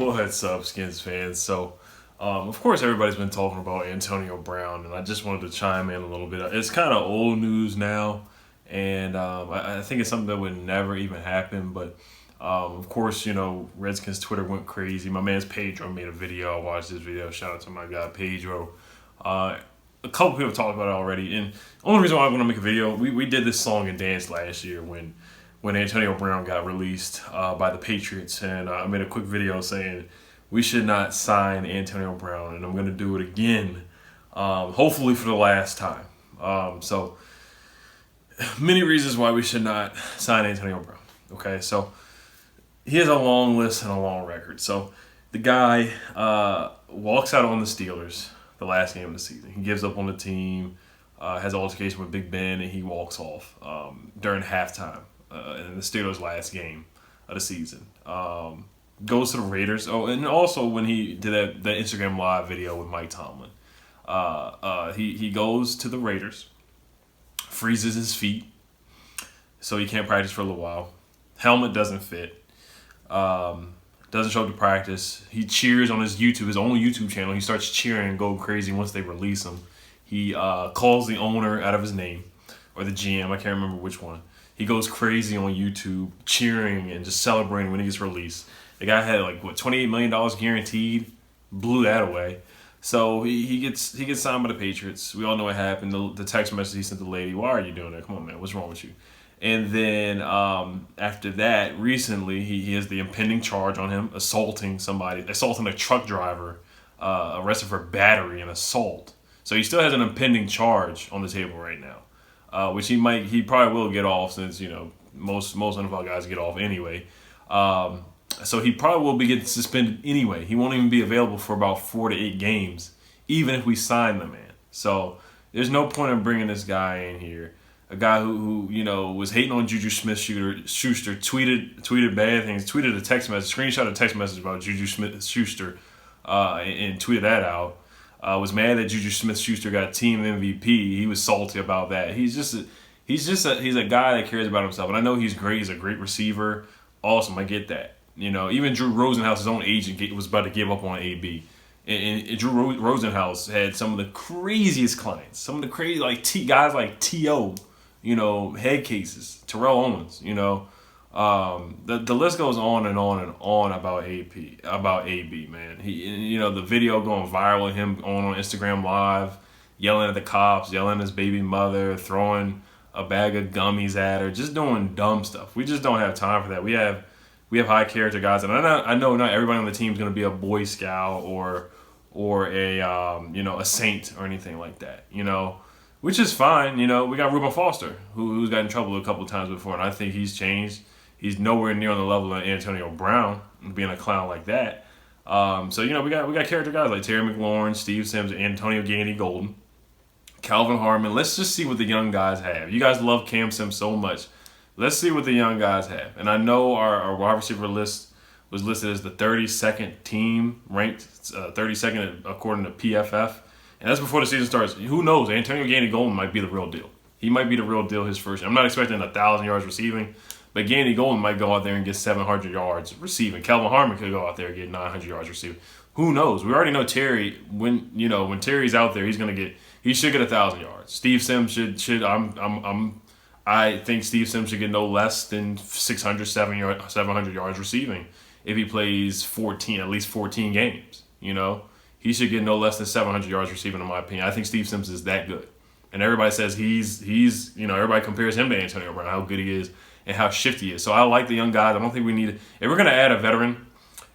What's up, Skins fans? So, of course, everybody's been talking about Antonio Brown, and I just wanted to chime in a little bit. It's kind of old news now, and I think it's something that would never even happen. But, of course, Redskins Twitter went crazy. My man's Pedro made a video. I watched this video. Shout out to my guy, Pedro. A couple people have talked about it already, and the only reason why I want to make a video, we did this song and dance last year when Antonio Brown got released by the Patriots, and I made a quick video saying we should not sign Antonio Brown, and I'm going to do it again, hopefully for the last time. So, many reasons why we should not sign Antonio Brown. Okay, so he has a long list and a long record. So, the guy walks out on the Steelers the last game of the season. He gives up on the team, has an altercation with Big Ben, and he walks off during halftime. In the Steelers' last game of the season. Goes to the Raiders. Oh, and also when he did that Instagram Live video with Mike Tomlin. He goes to the Raiders, freezes his feet, so he can't practice for a little while. Helmet doesn't fit. Doesn't show up to practice. He cheers on his own YouTube channel. He starts cheering and go crazy once they release him. He calls the owner out of his name, or the GM, I can't remember which one. He goes crazy on YouTube, cheering and just celebrating when he gets released. The guy had $28 million guaranteed, blew that away. So he gets signed by the Patriots. We all know what happened. The text message he sent the lady, "Why are you doing that? Come on, man, what's wrong with you?" And then after that, recently he has the impending charge on him, assaulting a truck driver, arrested for battery and assault. So he still has an impending charge on the table right now. Which he probably will get off, since most NFL guys get off anyway. So he probably will be getting suspended anyway. He won't even be available for about 4 to 8 games, even if we sign the man. So there's no point in bringing this guy in here. A guy who was hating on Juju Smith-Schuster, tweeted bad things, tweeted a text message, screenshot a text message about Juju Smith-Schuster, and tweeted that out. Was mad that Juju Smith-Schuster got team MVP. He was salty about that. He's a guy that cares about himself, and I know he's great. He's a great receiver. Awesome, I get that. Even Drew Rosenhaus, his own agent, was about to give up on AB, and Drew Rosenhaus had some of the craziest clients, some of the crazy guys like T.O., head cases, Terrell Owens, the list goes on and on and on about AB, man. He, the video going viral of him on Instagram Live, yelling at the cops, yelling at his baby mother, throwing a bag of gummies at her, just doing dumb stuff. We just don't have time for that. We have high character guys, and I know not everybody on the team is going to be a Boy Scout or a a saint or anything like that. Which is fine. We got Reuben Foster, who's got in trouble a couple of times before, and I think he's changed. He's nowhere near on the level of Antonio Brown, being a clown like that. So we got character guys like Terry McLaurin, Steve Sims, Antonio Gandy Golden, Calvin Harmon. Let's just see what the young guys have. You guys love Cam Sims so much. Let's see what the young guys have. And I know our wide receiver list was listed as the 32nd team, ranked 32nd according to PFF. And that's before the season starts. Who knows? Antonio Gandy Golden might be the real deal. He might be the real deal his first year. I'm not expecting 1,000 yards receiving. But Gandy Golden might go out there and get 700 yards receiving. Calvin Harmon could go out there and get 900 yards receiving. Who knows? We already know Terry. When Terry's out there, he should get 1,000 yards. Steve Sims should. I think Steve Sims should get no less than 600, 700 yards receiving if he plays at least 14 games. He should get no less than 700 yards receiving, in my opinion. I think Steve Sims is that good, and everybody says he's everybody compares him to Antonio Brown, how good he is and how shifty he is. So I like the young guys. I don't think we need it. If we're going to add a veteran,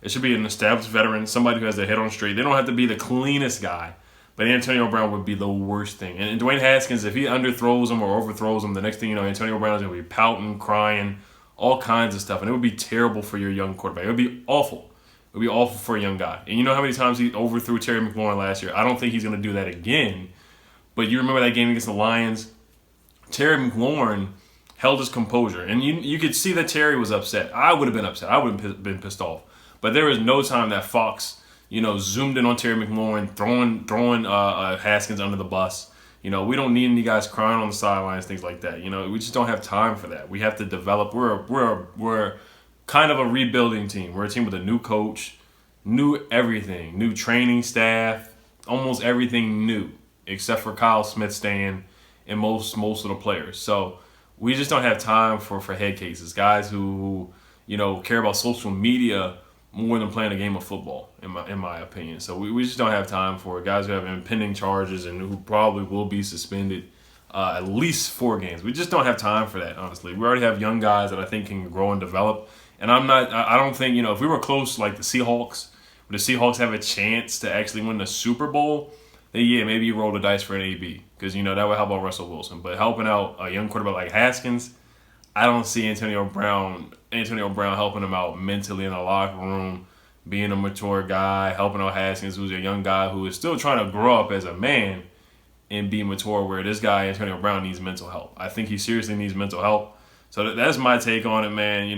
it should be an established veteran, somebody who has their head on straight. They don't have to be the cleanest guy, but Antonio Brown would be the worst thing. And Dwayne Haskins, if he underthrows him or overthrows him, the next thing you know, Antonio Brown is going to be pouting, crying, all kinds of stuff. And it would be terrible for your young quarterback. It would be awful. It would be awful for a young guy. And you know how many times he overthrew Terry McLaurin last year? I don't think he's going to do that again. But you remember that game against the Lions? Terry McLaurin held his composure, and you could see that Terry was upset. I would have been upset. I would have been pissed off. But there was no time that Fox, zoomed in on Terry McLaurin, throwing Haskins under the bus. We don't need any guys crying on the sidelines, things like that. We just don't have time for that. We have to develop. We're kind of a rebuilding team. We're a team with a new coach, new everything, new training staff, almost everything new, except for Kyle Smith staying and most of the players. So we just don't have time for head cases, guys who care about social media more than playing a game of football, in my opinion. So we just don't have time for it. Guys who have impending charges and who probably will be suspended at least 4 games. We just don't have time for that, honestly. We already have young guys that I think can grow and develop. And I don't think, if we were close like the Seahawks, would the Seahawks have a chance to actually win the Super Bowl, then yeah, maybe you roll the dice for an AB. Because, that would help out Russell Wilson. But helping out a young quarterback like Haskins, I don't see Antonio Brown helping him out mentally in the locker room, being a mature guy, helping out Haskins, who's a young guy who is still trying to grow up as a man and be mature, where this guy, Antonio Brown, needs mental help. I think he seriously needs mental help. So that's my take on it, man.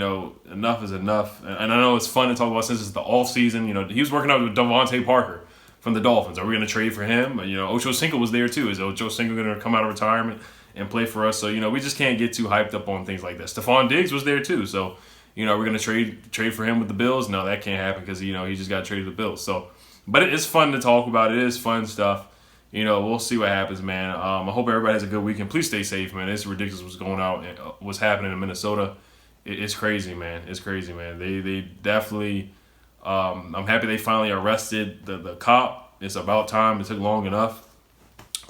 Enough is enough. And I know it's fun to talk about since it's the offseason. He was working out with Devontae Parker from the Dolphins. Are we going to trade for him? Ocho Cinco was there too. Is Ocho Cinco going to come out of retirement and play for us? So, we just can't get too hyped up on things like that. Stephon Diggs was there too. So, we're going to trade for him with the Bills? No, that can't happen because, he just got traded to the Bills. So, but it's fun to talk about. It is fun stuff. We'll see what happens, man. I hope everybody has a good weekend. Please stay safe, man. It's ridiculous what's happening in Minnesota. It's crazy, man. It's crazy, man. They definitely. I'm happy they finally arrested the cop. It's about time. It took long enough.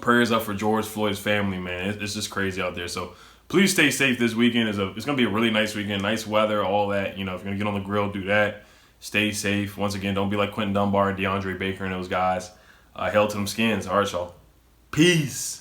Prayers up for George Floyd's family, man. It's just crazy out there. So please stay safe this weekend. It's going to be a really nice weekend. Nice weather, all that. If you're going to get on the grill, do that. Stay safe. Once again, don't be like Quentin Dunbar and DeAndre Baker and those guys. Hail to them Skins. All right, y'all. Peace.